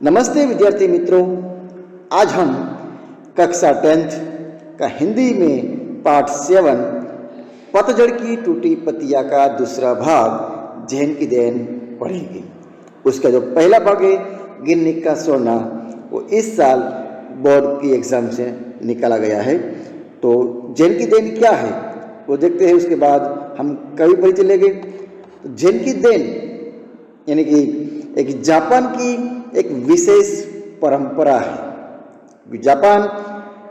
नमस्ते विद्यार्थी मित्रों, आज हम कक्षा 10th का हिंदी में पाठ 7 पतझड़ की टूटी पत्तियां का दूसरा भाग जैन की देन पढ़ेंगे। उसका जो पहला भाग है गिरनिक का सोना, वो इस साल बोर्ड की एग्जाम से निकाला गया है। तो जैन की देन क्या है वो देखते हैं, उसके बाद हम कवि परिचय लेंगे। तो जैन की देन यानी कि एक जापान की एक विशेष परंपरा है। जापान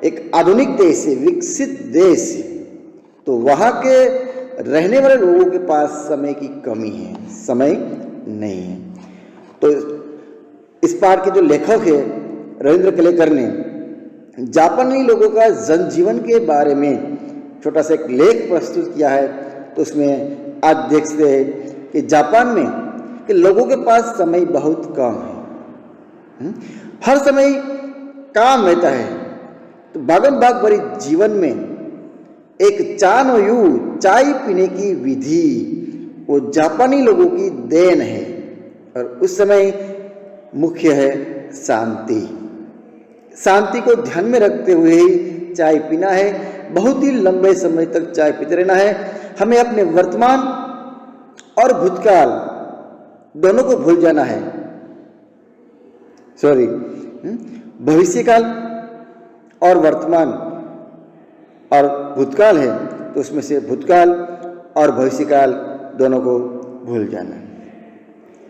एक आधुनिक देश है, विकसित देश है, तो वहाँ के रहने वाले लोगों के पास समय की कमी है, समय नहीं है। तो इस पाठ के जो लेखक है रविंद्र केलेकर ने जापानी लोगों का जनजीवन के बारे में छोटा सा एक लेख प्रस्तुत किया है। तो उसमें आज देखते हैं कि जापान में कि लोगों के पास समय बहुत कम है, हर समय काम रहता है। तो भागम भाग भरी जीवन में एक चानोयू चाय पीने की विधि वो जापानी लोगों की देन है, और उस समय मुख्य है शांति। शांति को ध्यान में रखते हुए ही चाय पीना है, बहुत ही लंबे समय तक चाय पीते रहना है। हमें अपने वर्तमान और भूतकाल दोनों को भूल जाना है, भविष्यकाल और वर्तमान और भूतकाल है, तो उसमें से भूतकाल और भविष्यकाल दोनों को भूल जाना है।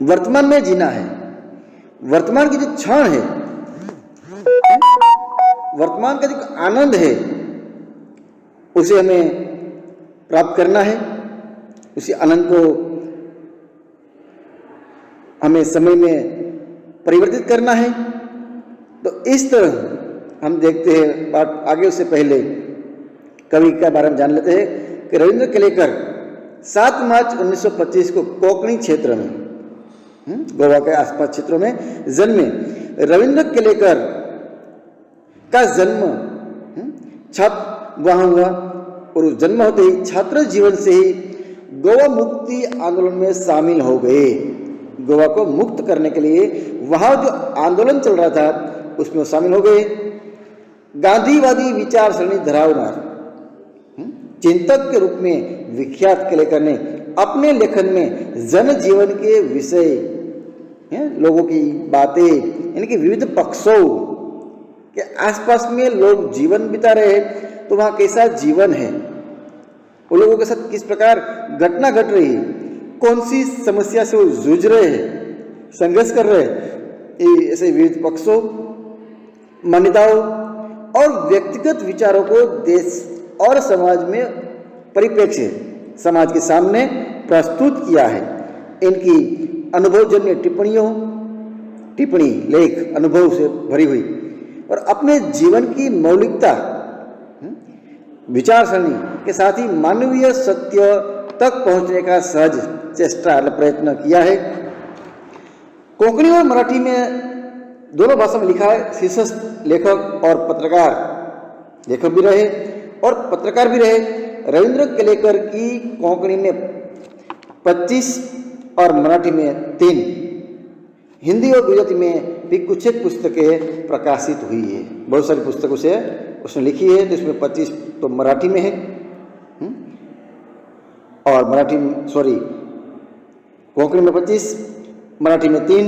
वर्तमान में जीना है, वर्तमान की जो क्षण है, वर्तमान का जो आनंद है, उसे हमें प्राप्त करना है। उसी आनंद को हमें समय में परिवर्तित करना है। तो इस तरह हम देखते हैं बात आगे। उससे पहले कवि के बारे में जान लेते हैं कि रविंद्र केलेकर 7 मार्च 1925 को कोंकणी क्षेत्र में, गोवा के आसपास क्षेत्रों में जन्मे। रविंद्र केलेकर का जन्म छात्र वहाँ हुआ, और जन्म होते ही छात्र जीवन से ही गोवा मुक्ति आंदोलन में शामिल हो गए। गोवा को मुक्त करने के लिए वहाँ जो आंदोलन चल रहा था उसमें वो शामिल हो गए। गांधीवादी विचारसरणी धरावनार चिंतक के रूप में विख्यात केलेकर ने अपने लेखन में जन जीवन के विषय, लोगों की बातें, यानी कि विविध पक्षों के आसपास में लोग जीवन बिता रहे हैं, तो वहाँ कैसा जीवन है, वो लोगों के साथ किस प्रकार घटना घट रही है, कौन सी समस्या से वो जूझ रहे हैं, संघर्ष कर रहे हैं, ऐसे विविध पक्षों, मान्यताओं और व्यक्तिगत विचारों को देश और समाज में परिप्रेक्ष्य समाज के सामने प्रस्तुत किया है। इनकी अनुभवजन्य टिप्पणी लेख अनुभव से भरी हुई और अपने जीवन की मौलिकता विचारसरणी के साथ ही मानवीय सत्य तक पहुंचने का सहज चेष्टा प्रयत्न किया है। कोंकणी और मराठी में दोनों भाषा में लिखा है। शीर्षस्थ लेखक और पत्रकार, लेखक भी रहे और पत्रकार भी रहे। रविंद्र केलेकर की कोंकणी में 25 और मराठी में 3, हिंदी और गुजराती में भी कुछ एक पुस्तकें प्रकाशित हुई है। बहुत सारी पुस्तकों से उसने लिखी है, तो इसमें 25 तो मराठी में है, और कोंकणी में 25, मराठी में 3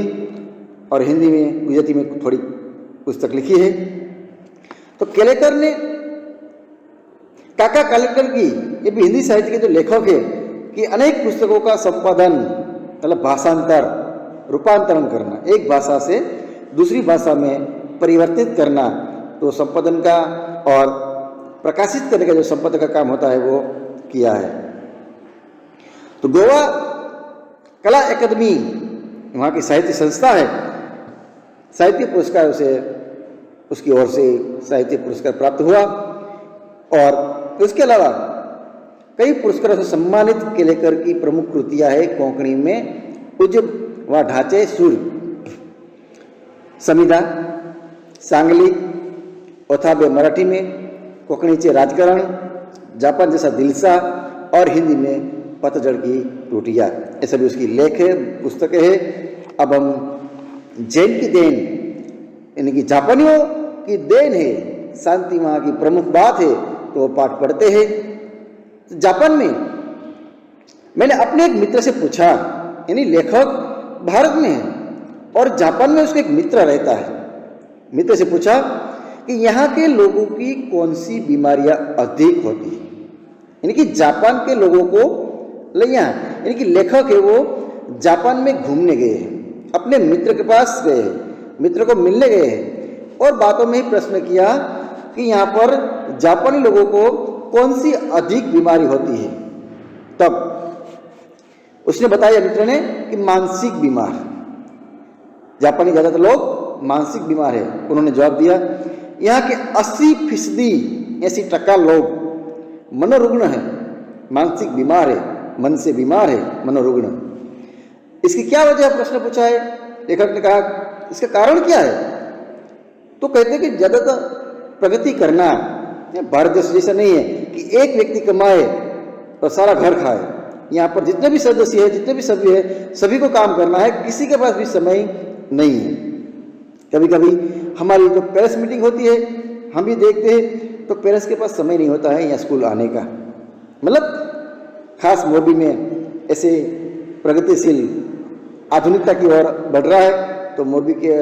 और हिंदी में गुजराती में थोड़ी पुस्तक लिखी है। तो केलेकर ने काका कालेकर की, ये भी हिंदी साहित्य के जो लेखक है, कि अनेक पुस्तकों का संपादन मतलब भाषांतर, रूपांतरण करना, एक भाषा से दूसरी भाषा में परिवर्तित करना, तो संपादन का और प्रकाशित करने का जो संपादक का काम होता है वो किया है। तो गोवा कला अकादमी वहाँ की साहित्य संस्था है, साहित्य पुरस्कार उसे उसकी ओर से साहित्य पुरस्कार प्राप्त हुआ, और उसके अलावा कई पुरस्कारों से सम्मानित केलेकर की प्रमुख कृतियां है कोंकणी में उज्ज व ढांचे सुर, समिधा, सांगली, ओथाबे मराठी में, कोंकणीचे राजकारण, जापान जैसा दिलसा, और हिंदी में पतझड़ की टूटियाँ। ये सभी उसकी लेख है, पुस्तकें है। अब हम जैन की देन यानी कि जापानियों की देन है, शांति वहाँ की प्रमुख बात है, तो वो पाठ पढ़ते हैं। जापान में मैंने अपने एक मित्र से पूछा, यानी लेखक भारत में है और जापान में उसका एक मित्र रहता है। मित्र से पूछा कि यहाँ के लोगों की कौन सी बीमारियाँ अधिक होती है, यानी कि जापान के लोगों को ले यहाँ, यानी कि लेखक है वो जापान में घूमने गए हैं, अपने मित्र के पास गए, मित्र को मिलने गए हैं और बातों में ही प्रश्न किया कि यहाँ पर जापानी लोगों को कौन सी अधिक बीमारी होती है। तब उसने बताया मित्र ने कि मानसिक बीमार, जापानी ज़्यादातर लोग मानसिक बीमार है। उन्होंने जवाब दिया यहाँ के 80% लोग मनोरुग्ण है, मानसिक बीमार है, मन से बीमार है, मनोरुग्ण। इसकी क्या वजह प्रश्न पूछा है। लेखक ने कहा इसका कारण क्या है, तो कहते हैं कि ज़्यादातर प्रगति करना, भारत देश जैसा नहीं है कि एक व्यक्ति कमाए और सारा घर खाए। यहाँ पर जितने भी सदस्य है, जितने भी सभी है, सभी को काम करना है, किसी के पास भी समय नहीं है। कभी कभी हमारी जो पेरेंट्स मीटिंग होती है हम भी देखते हैं, तो पेरेंट्स के पास समय नहीं होता है यहाँ स्कूल आने का। मतलब खास मोरबी में ऐसे प्रगतिशील आधुनिकता की ओर बढ़ रहा है, तो मोरबी के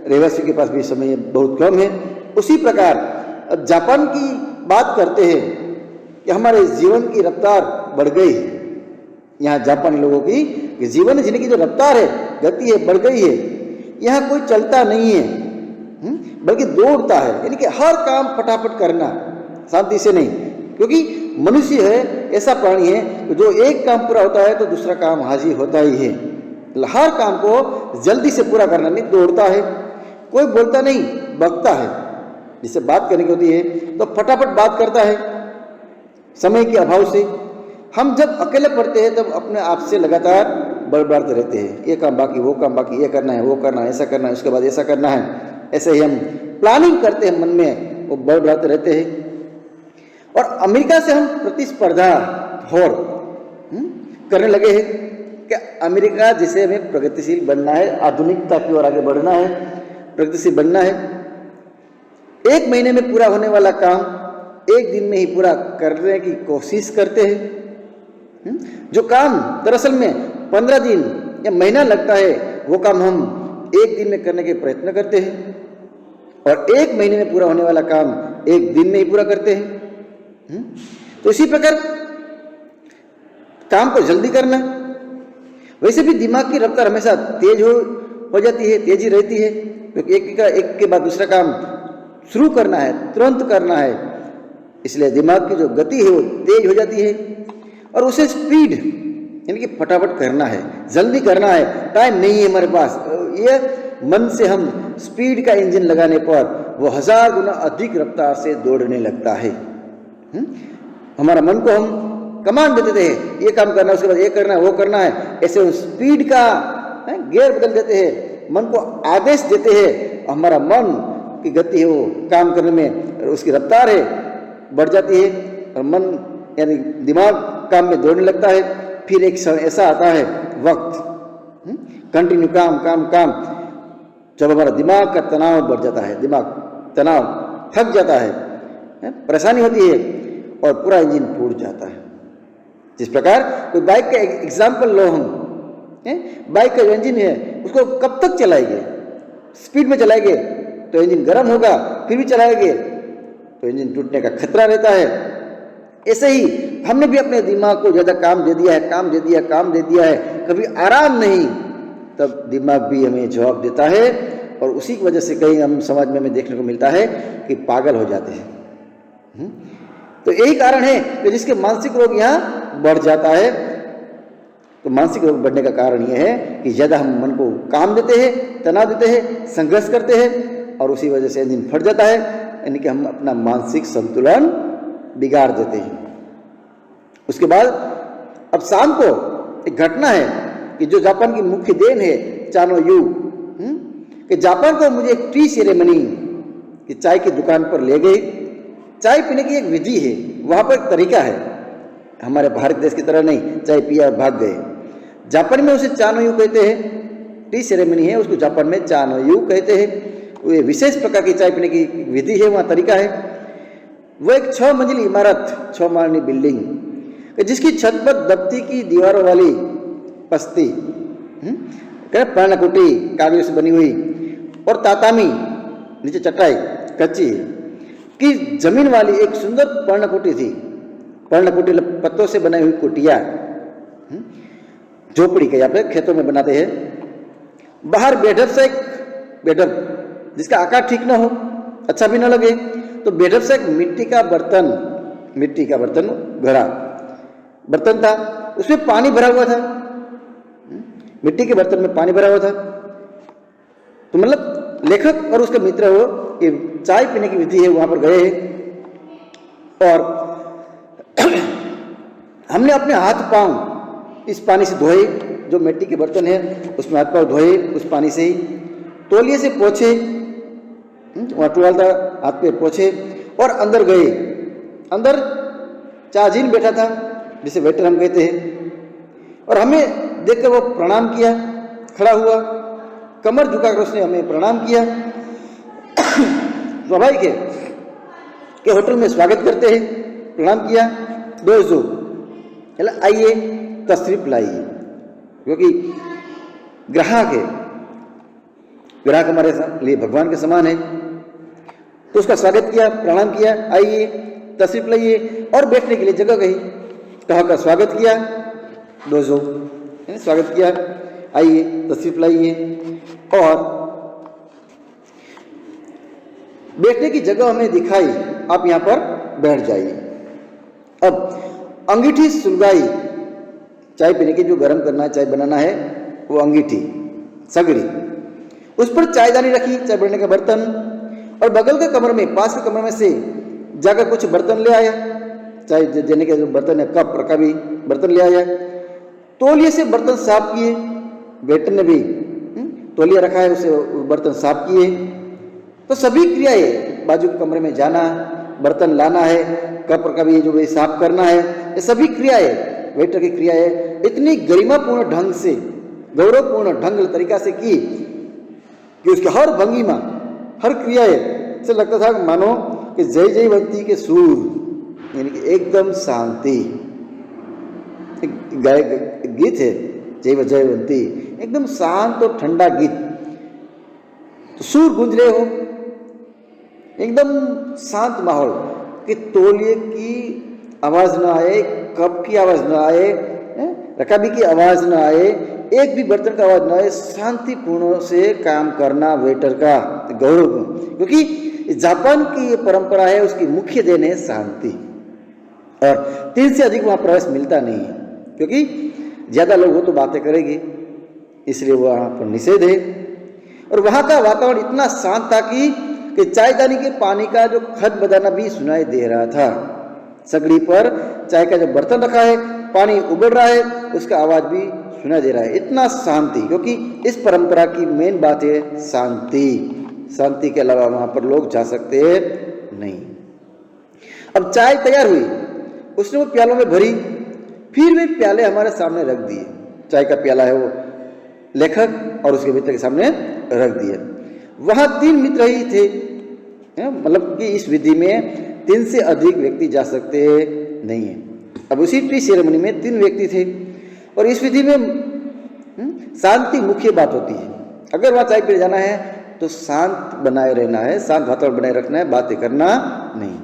रहवासी के पास भी समय बहुत कम है। उसी प्रकार अब जापान की बात करते हैं कि हमारे जीवन की रफ्तार बढ़ गई है। यहाँ जापानी लोगों की जीवन जीने की जो रफ्तार है, गति है, बढ़ गई है। यहाँ कोई चलता नहीं है, बल्कि दौड़ता है, यानी कि हर काम फटाफट करना, शांति से नहीं। क्योंकि मनुष्य है ऐसा प्राणी है कि जो एक काम पूरा होता है तो दूसरा काम हाजिर होता ही है। हर काम को जल्दी से पूरा करना, नहीं दौड़ता है। कोई बोलता नहीं, बकता है। जिससे बात करने की होती है तो फटाफट बात करता है, समय के अभाव से। हम जब अकेले पढ़ते हैं तब अपने आप से लगातार बड़बड़ाते रहते हैं, ये काम बाकी, वो काम बाकी, ये करना है, वो करना है, ऐसा करना है, उसके बाद ऐसा करना है। ऐसे ही हम प्लानिंग करते हैं मन में, वो बड़बड़ाते रहते हैं। और अमेरिका से हम प्रतिस्पर्धा और करने लगे हैं कि अमेरिका जिसे हमें प्रगतिशील बनना है, आधुनिकता की ओर आगे बढ़ना है, प्रगतिशील बनना है। 1 महीने में पूरा होने वाला काम 1 दिन में ही पूरा करने की कोशिश करते हैं। जो काम दरअसल में 15 दिन या महीना लगता है, वो काम हम 1 दिन में करने के प्रयत्न करते हैं। और 1 महीने में पूरा होने वाला काम 1 दिन में ही पूरा करते हैं। तो इसी प्रकार काम को जल्दी करना। वैसे भी दिमाग की रफ्तार हमेशा तेज हो जाती है, तेजी रहती है, क्योंकि एक के बाद दूसरा काम शुरू करना है, तुरंत करना है। इसलिए दिमाग की जो गति है वो तेज हो जाती है और उसे स्पीड, यानी कि फटाफट करना है, जल्दी करना है, टाइम नहीं है हमारे पास। ये मन से हम स्पीड का इंजन लगाने पर वो 1000 गुना अधिक रफ्तार से दौड़ने लगता है। हमारा मन को हम कमांड देते थे, ये काम करना है, उसके बाद ये करना है, वो करना है। ऐसे स्पीड का गियर बदल देते हैं, मन को आदेश देते हैं। हमारा मन की गति है वो काम करने में, उसकी रफ्तार है बढ़ जाती है और मन यानी दिमाग काम में दौड़ने लगता है। फिर एक समय ऐसा आता है वक्त, कंटिन्यू काम काम काम, जब हमारा दिमाग का तनाव बढ़ जाता है, दिमाग तनाव थक जाता है, परेशानी होती है और पूरा इंजन फूट जाता है। जिस प्रकार कोई बाइक का एग्जाम्पल लो हम, बाइक का जो इंजन है उसको कब तक चलाएंगे, स्पीड में चलाएंगे तो इंजन गर्म होगा, फिर भी चलाएंगे तो इंजन टूटने का खतरा रहता है। ऐसे ही हमने भी अपने दिमाग को ज़्यादा काम दे दिया है, काम दे दिया है, कभी आराम नहीं, तब दिमाग भी हमें जवाब देता है। और उसी की वजह से कहीं हम समाज में हमें देखने को मिलता है कि पागल हो जाते हैं। तो यही कारण है कि जिसके मानसिक रोग यहाँ बढ़ जाता है। तो मानसिक रोग बढ़ने का कारण यह है कि ज़्यादा हम मन को काम देते हैं, तनाव देते हैं, संघर्ष करते हैं और उसी वजह से इंजन फट जाता है, यानी कि हम अपना मानसिक संतुलन बिगाड़ देते हैं। उसके बाद अब शाम को एक घटना है कि जो जापान की मुख्य देन है चानो यू, कि जापान को मुझे एक टी सेरेमनी कि चाय की दुकान पर ले गई। चाय पीने की एक विधि है, वहाँ पर एक तरीका है, हमारे भारत देश की तरह नहीं चाय पिया और भाग गए। जापान में उसे चानो यू कहते हैं, टी सेरेमनी है उसको जापान में चानो यू कहते हैं। वो विशेष प्रकार की चाय पीने की विधि है, वहाँ तरीका है। वो एक 6 मंजिली इमारत, 6 माळनी बिल्डिंग, जिसकी छत पर दबती की दीवारों वाली पस्ती, पर्णकुटी कागज से बनी हुई, और तातामी नीचे चटाई कच्ची की जमीन वाली एक सुंदर पर्णकुटी थी। पर्णकुटी पत्तों से बनाई हुई कुटिया, झोपड़ी के यहाँ पे खेतों में बनाते हैं। बाहर बेढब से एक बेढब जिसका आकार ठीक ना हो, अच्छा भी ना लगे, तो बेढब से एक मिट्टी का बर्तन घड़ा बर्तन था, उसमें पानी भरा हुआ था। मिट्टी के बर्तन में पानी भरा हुआ था। तो मतलब लेखक और उसके मित्र वो कि चाय पीने की विधि है वहां पर गए और हमने अपने हाथ पांव इस पानी से धोए, जो मिट्टी के बर्तन है उसमें हाथ पांव धोए उस पानी से ही, तौलिए से पोछे, वहां टुवाल था, हाथ पे पोछे, और अंदर गए। अंदर चाजीन बैठा था, जिसे वेटर हम कहते हैं, और हमें देखकर वो प्रणाम किया, खड़ा हुआ, कमर झुकाकर उसने हमें प्रणाम किया। स्वाभाविक है कि होटल में स्वागत करते हैं, प्रणाम किया, दोस्तों आइए तशरीफ लाइए, क्योंकि ग्राहक है, ग्राहक हमारे लिए भगवान के समान है। तो उसका स्वागत किया, प्रणाम किया, आइए तशरीफ लाइए, और बैठने के लिए जगह गई, कहकर स्वागत किया, दोस्तों स्वागत किया, आइए तशरीफ लाइए, और बैठने की जगह हमें दिखाई, आप यहाँ पर बैठ जाइए। अब अंगीठी सुलगाई, चाय पीने की जो गर्म करना है, चाय बनाना है, वो अंगीठी सगड़ी, उस पर चायदानी रखी, चाय बनाने का बर्तन, और बगल के कमरे में, पास के कमरे में से जाकर कुछ बर्तन ले आया, चाय देने के जो बर्तन है, कप रखा भी बर्तन ले आया, तौलिए से बर्तन साफ किए, वेटर ने भी तौलिया रखा है, उसे बर्तन साफ किए। तो सभी क्रियाएं, बाजू के कमरे में जाना, बर्तन लाना है, कप का भी जो भी साफ करना है, ये सभी क्रियाएं, वेटर की क्रियाएं इतनी गरिमापूर्ण ढंग से, गौरवपूर्ण ढंग तरीका से की कि उसके हर भंगिमा, हर क्रियाएं से लगता था मानो कि जय जयवंती के सूर, यानी कि एकदम शांति। गीत है जय जयवंती, एकदम शांत और ठंडा गीत, तो सुर गूंज रहे हो, एकदम शांत माहौल, कि तौलिए की आवाज ना आए, कप की आवाज ना आए, रकाबी की आवाज ना आए, एक भी बर्तन का आवाज ना आए, शांतिपूर्ण से काम करना वेटर का गौरव, क्योंकि जापान की ये परंपरा है, उसकी मुख्य देन है शांति। और 3 से अधिक वहां प्रवेश मिलता नहीं है, क्योंकि ज्यादा लोग हो तो बातें करेंगे, इसलिए वहां पर निषेध है। और वहां का वातावरण इतना शांत था कि चायदानी के पानी का जो खद बदाना भी सुनाई दे रहा था। सगड़ी पर चाय का जो बर्तन रखा है, पानी उबल रहा है, उसका आवाज भी सुनाई दे रहा है। इतना शांति, क्योंकि इस परंपरा की मेन बात है शांति। शांति के अलावा वहां पर लोग जा सकते नहीं। अब चाय तैयार हुई, उसने वो प्यालों में भरी, फिर वे प्याले हमारे सामने रख दिए। चाय का प्याला है वो लेखक और उसके मित्र के सामने रख दिया। वहां 3 मित्र ही थे, मतलब कि इस विधि में 3 से अधिक व्यक्ति जा सकते नहीं है। अब उसी टी सेरेमनी में 3 व्यक्ति थे, और इस विधि में शांति मुख्य बात होती है। अगर वहां चाय पीने जाना है तो शांत बनाए रहना है, शांत वातावरण बनाए रखना है, बातें करना नहीं।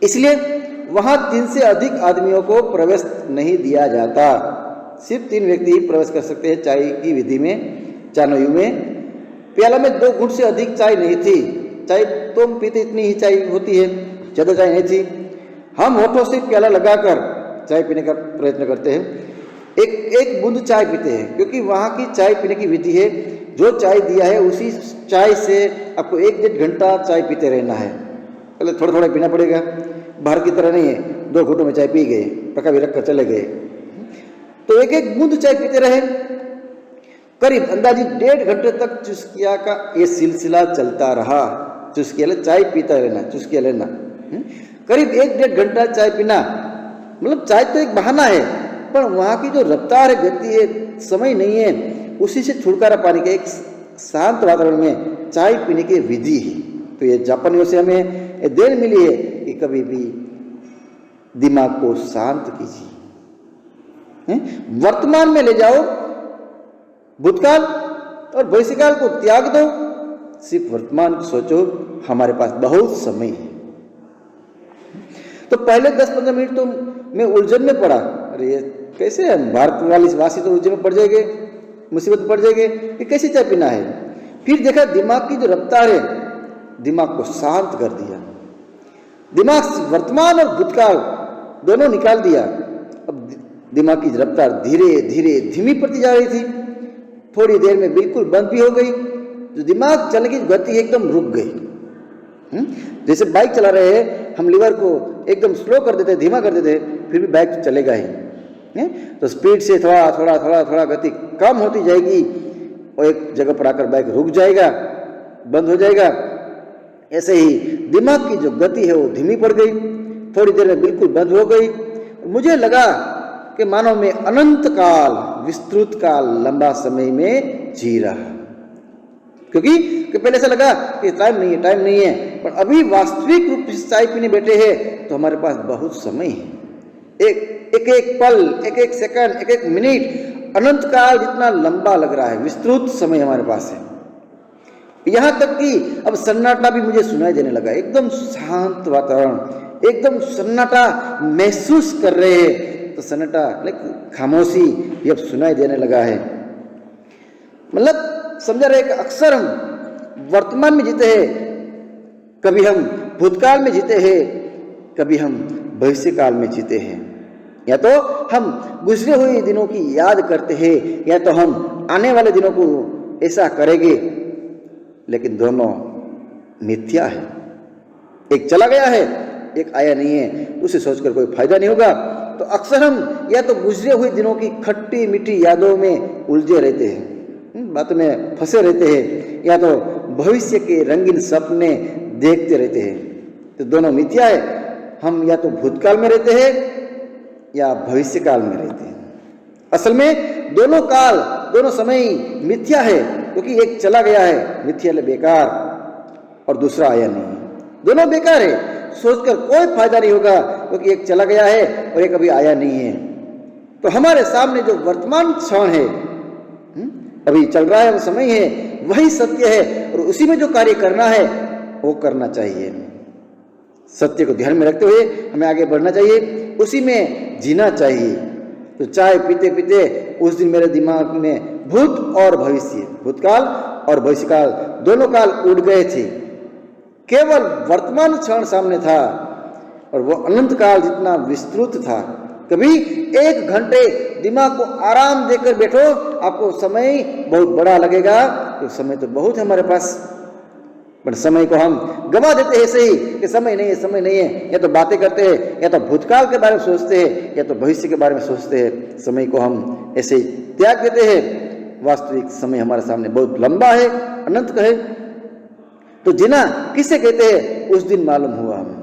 इसलिए वहां 3 से अधिक आदमियों को प्रवेश नहीं दिया जाता। सिर्फ 3 व्यक्ति ही प्रवेश कर सकते हैं चाय की विधि में, चानोयु में। प्याला में 2 घूंट से अधिक चाय नहीं थी। चाय तो पीते इतनी ही चाय होती है, ज़्यादा चाय नहीं थी। हम होठों से प्याला लगाकर चाय पीने का प्रयत्न करते हैं, एक बूंद चाय पीते हैं, क्योंकि वहाँ की चाय पीने की विधि है, जो चाय दिया है उसी चाय से आपको 1-1.5 घंटा चाय पीते रहना है। पहले थोड़ा थोड़ा पीना पड़ेगा, बाहर की तरह नहीं है 2 घूंटों में चाय पी गए, पका भी रख कर चले गए। तो 1-1 बूंद चाय पीते रहे। करीब अंदाजित 1.5 घंटे तक चुस्किया का ये सिलसिला चलता रहा। चुस्किया चाय पीता रहना, चुस्किया लेना। करीब 1-1.5 घंटा चाय पीना, मतलब चाय तो एक बहाना है, पर वहाँ की जो रफ्तार है, गति है, समय नहीं है, उसी से छुटकारा पाने के एक शांत वातावरण में चाय पीने की विधि है। तो ये जापानियों से हमें ये देन मिली है कि कभी भी दिमाग को शांत कीजिए, वर्तमान में ले जाओ, भूतकाल और भविष्यकाल को त्याग दो, सिर्फ वर्तमान को सोचो। हमारे पास बहुत समय है। तो पहले 10-15 मिनट तो मैं उलझन में पड़ा, अरे ये कैसे है, भारत वाली वासी तो उलझन में पड़ जाएंगे, मुसीबत में पड़ जाएंगे, ये कैसे चाय पीना है। फिर देखा दिमाग की जो रफ्तार है, दिमाग को शांत कर दिया, दिमाग से वर्तमान और भूतकाल दोनों निकाल दिया। अब दिमाग की रफ्तार धीरे धीरे धीमी पड़ती जा रही थी, थोड़ी देर में बिल्कुल बंद भी हो गई। जो दिमाग चलने की गति एकदम रुक गई। जैसे बाइक चला रहे हैं, हम लीवर को एकदम स्लो कर देते, धीमा कर देते, फिर भी बाइक तो चलेगा ही। तो स्पीड से थोड़ा थोड़ा थोड़ा थोड़ा गति कम होती जाएगी और एक जगह पर आकर बाइक रुक जाएगा, बंद हो जाएगा। ऐसे ही दिमाग की जो गति है वो धीमी पड़ गई, थोड़ी देर में बिल्कुल बंद हो गई। मुझे लगा कि मानो मैं अनंत काल, विस्तृत काल, लंबा समय में जी रहा, क्योंकि पहले से लगा कि टाइम नहीं है, पर अभी वास्तविक रूप से चाय पीने बैठे हैं तो हमारे पास बहुत समय है। एक एक पल, एक एक सेकंड, एक एक मिनट अनंत काल जितना लंबा लग रहा है, विस्तृत समय हमारे पास है। यहां तक कि अब सन्नाटा भी मुझे सुनाई देने लगा, एकदम शांत वातावरण, एकदम सन्नाटा महसूस कर रहे हैं। तो सन्नाटा खामोशी ये अब सुनाई देने लगा है। मतलब समझा रहे कि अक्सर हम वर्तमान में जीते हैं, कभी हम भूतकाल में जीते हैं, कभी हम भविष्य काल में जीते हैं। या तो हम गुजरे हुए दिनों की याद करते हैं, या तो हम आने वाले दिनों को ऐसा करेंगे, लेकिन दोनों मिथ्या है। एक चला गया है, एक आया नहीं है, उसे सोचकर कोई फायदा नहीं होगा। तो अक्सर हम या तो गुजरे हुए दिनों की खट्टी मीठी यादों में उलझे रहते हैं, बात में फंसे रहते हैं, या तो भविष्य के रंगीन सपने देखते रहते हैं। तो दोनों मिथ्या है। हम या तो भूतकाल में रहते हैं या भविष्य काल में रहते हैं। असल में दोनों काल, दोनों समय मिथ्या है, क्योंकि एक चला गया है, मिथ्या है बेकार, और दूसरा आया नहीं है। दोनों बेकार है, सोचकर कोई फायदा नहीं होगा, क्योंकि एक चला गया है और एक अभी आया नहीं है। तो हमारे सामने जो वर्तमान क्षण है, अभी चल रहा है, वो समय है, वही सत्य है, और उसी में जो कार्य करना है वो करना चाहिए। सत्य को ध्यान में रखते हुए हमें आगे बढ़ना चाहिए, उसी में जीना चाहिए। तो चाय पीते पीते उस दिन मेरे दिमाग में भूत और भविष्य, भूतकाल और भविष्यकाल दोनों काल उड़ गए थे। केवल वर्तमान क्षण सामने था, और वो अनंत काल जितना विस्तृत था। कभी 1 घंटे दिमाग को आराम देकर बैठो, आपको समय बहुत बड़ा लगेगा, तो समय तो बहुत है हमारे पास, पर समय को हम गवा देते हैं ऐसे ही कि समय नहीं है, या तो बातें करते हैं, या तो भूतकाल के बारे में सोचते हैं, या तो भविष्य के बारे में सोचते हैं। समय को हम ऐसे ही त्याग देते हैं। वास्तविक समय हमारे सामने बहुत लंबा है, अनंत का है। तो जीना किसे कहते हैं, उस दिन मालूम हुआ हमें।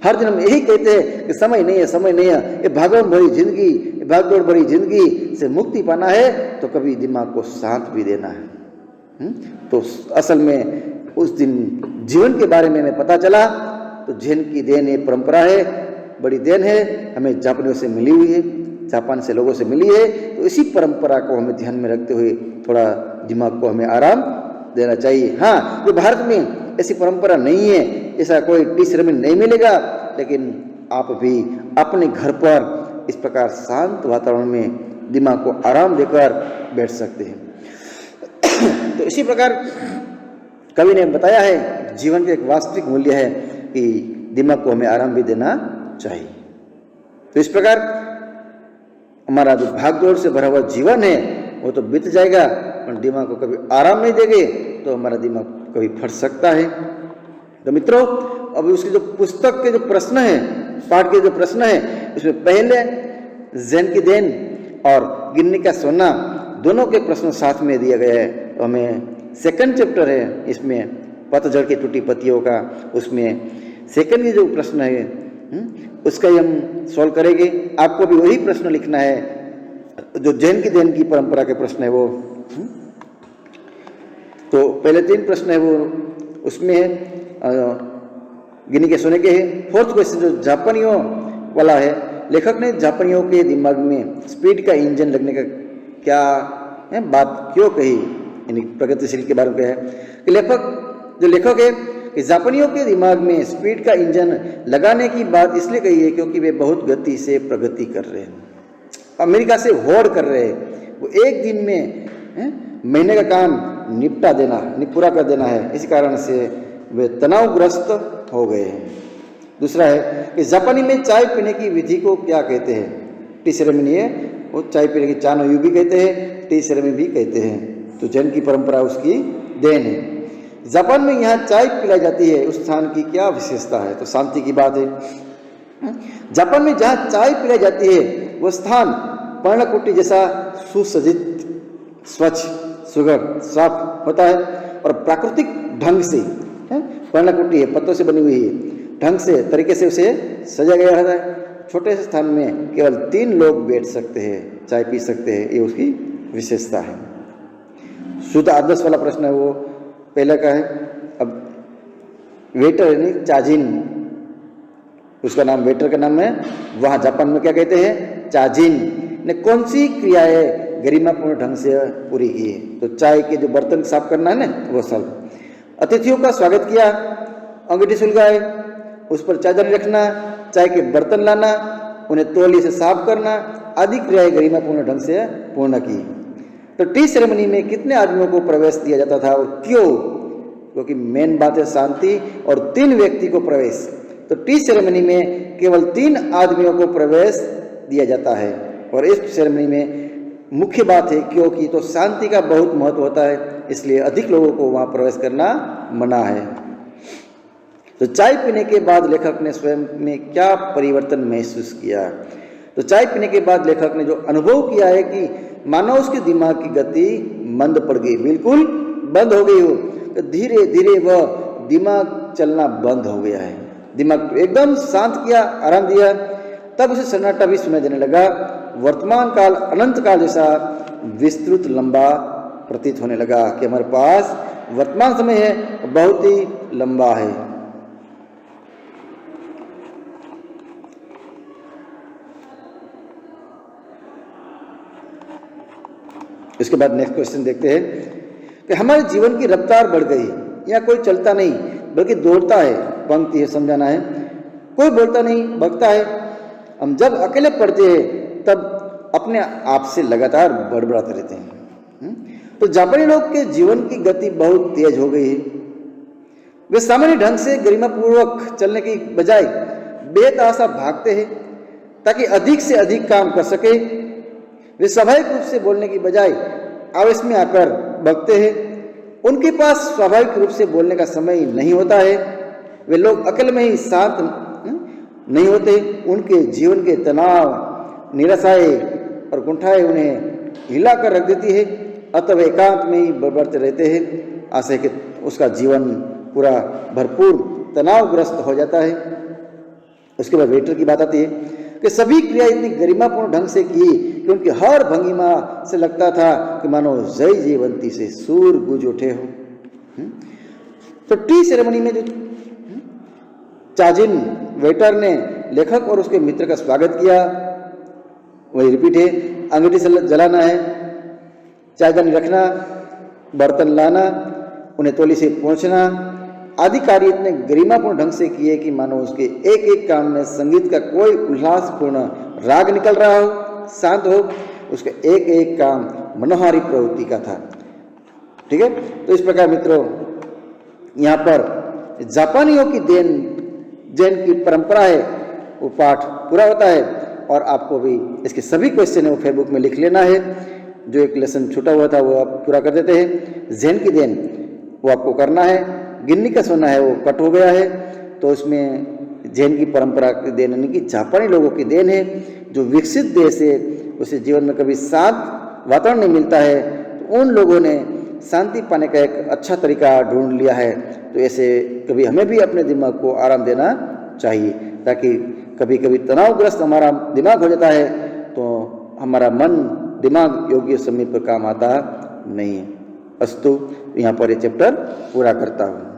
हर दिन हम यही कहते हैं कि समय नहीं है, ये भागदौड़ भरी जिंदगी, भागदौड़ भरी जिंदगी से मुक्ति पाना है तो कभी दिमाग को शांत भी देना है। तो असल में उस दिन जीवन के बारे में हमें पता चला। तो जैन की देन ये परंपरा है, बड़ी देन है, हमें जापानियों से मिली हुई है, जापान से लोगों से मिली है। तो इसी परंपरा को हमें ध्यान में रखते हुए थोड़ा दिमाग को हमें आराम देना चाहिए। हाँ, जो भारत में ऐसी परंपरा नहीं है, ऐसा कोई टीचर में नहीं मिलेगा, लेकिन आप भी अपने घर पर इस प्रकार शांत वातावरण में दिमाग को आराम देकर बैठ सकते हैं। तो इसी प्रकार कवि ने बताया है, जीवन का एक वास्तविक मूल्य है कि दिमाग को हमें आराम भी देना चाहिए। तो इस प्रकार हमारा जो भागदौड़ से भरा हुआ जीवन है वो तो बीत जाएगा, पर दिमाग को कभी आराम नहीं देंगे तो हमारा दिमाग कभी फट सकता है। तो मित्रों, अभी उसकी जो पुस्तक के जो प्रश्न है, पाठ के जो प्रश्न है, उसमें पहले जैन की देन और गिन्नी का सोना दोनों के प्रश्न साथ में दिया गया है। तो हमें सेकंड चैप्टर है इसमें पतझड़ की टूटी पत्तियों का, उसमें सेकंड की जो प्रश्न है उसका ही हम सॉल्व करेंगे। आपको भी वही प्रश्न लिखना है जो जैन की देन की परंपरा के प्रश्न है वो। तो पहले 3 प्रश्न है वो उसमें है गिनी के सोने के है। 4th क्वेश्चन जो जापानियों वाला है, लेखक ने जापानियों के दिमाग में स्पीड का इंजन लगने का क्या है बात क्यों कही, यानी प्रगतिशील के बारे में है कि लेखक है कि जापानियों के दिमाग में स्पीड का इंजन लगाने की बात इसलिए कही है क्योंकि वे बहुत गति से प्रगति कर रहे हैं, अमेरिका से होड़ कर रहे हैं। वो एक दिन में महीने का काम पूरा कर देना है, इसी कारण से वे तनावग्रस्त हो गए हैं। दूसरा है कि जापानी में चाय पीने की विधि को क्या कहते हैं। टी सेरेमनी है, वो चाय पीने की चानो यू भी कहते हैं, टी सेरेमनी भी कहते हैं। तो जैन की परंपरा उसकी देन है। जापान में यहाँ चाय पिलाई जाती है, उस स्थान की क्या विशेषता है, तो शांति की बात है। जापान में जहाँ चाय पिलाई जाती है वो स्थान पर्णकुटी जैसा सुसज्जित, स्वच्छ, सुगम, साफ होता है और प्राकृतिक ढंग से पर्णकुटी है, पत्तों से बनी हुई है, ढंग से तरीके से उसे सजा गया रहता है। छोटे से स्थान में केवल 3 लोग बैठ सकते हैं, चाय पी सकते हैं, ये उसकी विशेषता है। शुद्ध आदर्श वाला प्रश्न है वो पहले का है। अब वेटर यानी चाजिन, उसका नाम वेटर का नाम है, वहाँ जापान में क्या कहते हैं, चाजिन ने कौन सी क्रियाएं गरिमापूर्ण ढंग से पूरी की। तो चाय के जो बर्तन साफ करना है ना वो सब, अतिथियों का स्वागत किया, अंगूठी सुलगाए, उस पर चादर रखना, चाय के बर्तन लाना, उन्हें तौलिए से साफ करना आदि क्रियाएं गरिमापूर्ण ढंग से पूर्ण की। तो टी सेरेमनी में कितने आदमियों को प्रवेश दिया जाता था और क्यों, क्योंकि मेन बात है शांति और 3 व्यक्ति को प्रवेश। तो टी सेरेमनी में केवल 3 आदमियों को प्रवेश दिया जाता है और इस सेरेमनी में मुख्य बात है क्योंकि तो शांति का बहुत महत्व होता है, इसलिए अधिक लोगों को वहाँ प्रवेश करना मना है। तो चाय पीने के बाद लेखक ने स्वयं में क्या परिवर्तन महसूस किया। तो चाय पीने के बाद लेखक ने जो अनुभव किया है कि मानो उसके दिमाग की गति मंद पड़ गई, बिल्कुल बंद हो गई हो। तो धीरे धीरे वह दिमाग चलना बंद हो गया है, दिमाग एकदम शांत किया, आराम दिया, तब उसे सन्नाटा भी सुनाई देने लगा। वर्तमान काल अनंत काल जैसा विस्तृत लंबा प्रतीत होने लगा कि हमारे पास वर्तमान समय है बहुत ही लंबा है। इसके बाद नेक्स्ट क्वेश्चन देखते हैं कि हमारे जीवन की रफ्तार बढ़ गई, यहाँ कोई चलता नहीं बल्कि दौड़ता है। पंक्ति है, समझाना है, कोई बोलता नहीं बकता है। हम जब अकेले पढ़ते हैं तब अपने आप से लगातार बड़बड़ाते रहते हैं। तो जापानी लोग के जीवन की गति बहुत तेज हो गई है। वे सामान्य ढंग से गरिमापूर्वक चलने की बजाय बेतहाशा भागते हैं ताकि अधिक से अधिक काम कर सके। वे स्वाभाविक रूप से बोलने की बजाय आवेश में आकर बकते हैं। उनके पास स्वाभाविक रूप से बोलने का समय नहीं होता है। वे लोग अकेले में ही शांत नहीं होते। उनके जीवन के तनाव, निराशाएं और कुंठाएं उन्हें हिला कर रख देती है, अतः वे एकांत में ही बड़बड़ते रहते हैं। आशा है कि उसका जीवन पूरा भरपूर तनावग्रस्त हो जाता है। उसके बाद वेटर की बात आती है कि सभी क्रिया इतनी गरिमापूर्ण ढंग से की कि उनकी हर भंगिमा से लगता था कि मानो जय जयवंती से सूर गूंज उठे हो। तो टी सेरेमनी में जो चाजिन वेटर ने लेखक और उसके मित्र का स्वागत किया, वही रिपीट है। अंगूठी से जलाना है, चायदानी रखना, बर्तन लाना, उन्हें तौली से पहुंचना आदि कार्य इतने गरिमापूर्ण ढंग से किए कि मानो उसके एक एक काम में संगीत का कोई उल्लासपूर्ण राग निकल रहा हो, शांत हो। उसका एक एक काम मनोहारी प्रवृत्ति का था। ठीक है, तो इस प्रकार मित्रों यहाँ पर जापानियों की देन जैन की परंपरा है वो पाठ पूरा होता है। और आपको भी इसके सभी क्वेश्चन है वो फेसबुक में लिख लेना है। जो एक लेसन छूटा हुआ था वो आप पूरा कर देते हैं। जैन की देन वो आपको करना है। गिन्नी का सोना है वो कट हो गया है, तो उसमें जैन की परंपरा की देन यानी कि जापानी लोगों की देन है। जो विकसित देश है उसे जीवन में कभी शांत वातावरण नहीं मिलता है, तो उन लोगों ने शांति पाने का एक अच्छा तरीका ढूंढ लिया है। तो ऐसे कभी हमें भी अपने दिमाग को आराम देना चाहिए, ताकि कभी कभी तनावग्रस्त हमारा दिमाग हो जाता है तो हमारा मन दिमाग योग्य समय पर काम आता नहीं है। अस्तु, यहाँ पर ये चैप्टर पूरा करता हूँ।